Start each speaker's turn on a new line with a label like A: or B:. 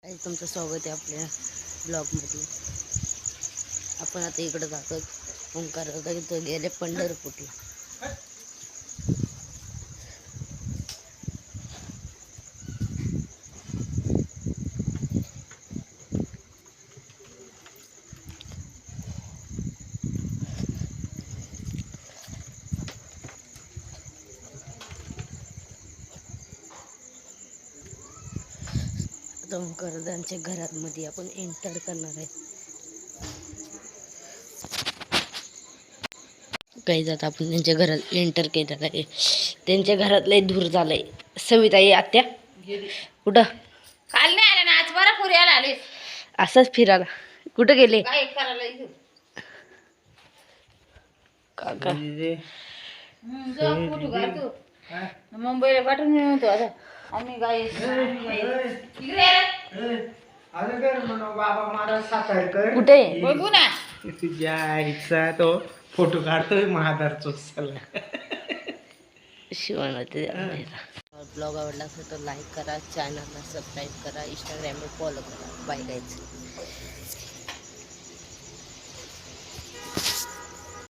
A: तुमचं स्वागत आहे आपल्या ब्लॉगमध्ये. आपण आता इकडे जातो ओंकार इथं गेले पंढरपूरला. आता ओंकारदांच्या घरामध्ये आपण एंटर करणार आहे. काही जात आपण त्यांच्या घरात एंटर केलेलं आहे. त्यांच्या घरात लय धूर झालंय. सविताई आत्या कुठं
B: काल नाही आला ना, आज बरा पुऱ्याला आले.
A: असंच फिरायला कुठं गेले
B: काय करायला इथं?
A: काका
B: जा फोटो काढतो. मुंबईला पाठवून येतो आता. आम्ही गाय इकडे
C: बाबा मला सातारकर
A: कुठे
B: बघू ना.
C: तुझ्या आईचा तो फोटो काढतोय महादार चोसाला.
A: शिवाना ते ब्लॉग आवडला असेल तर लाईक करा, चॅनलला सबस्क्राईब करा, इंस्टाग्रामवर फॉलो करा. Bye guys.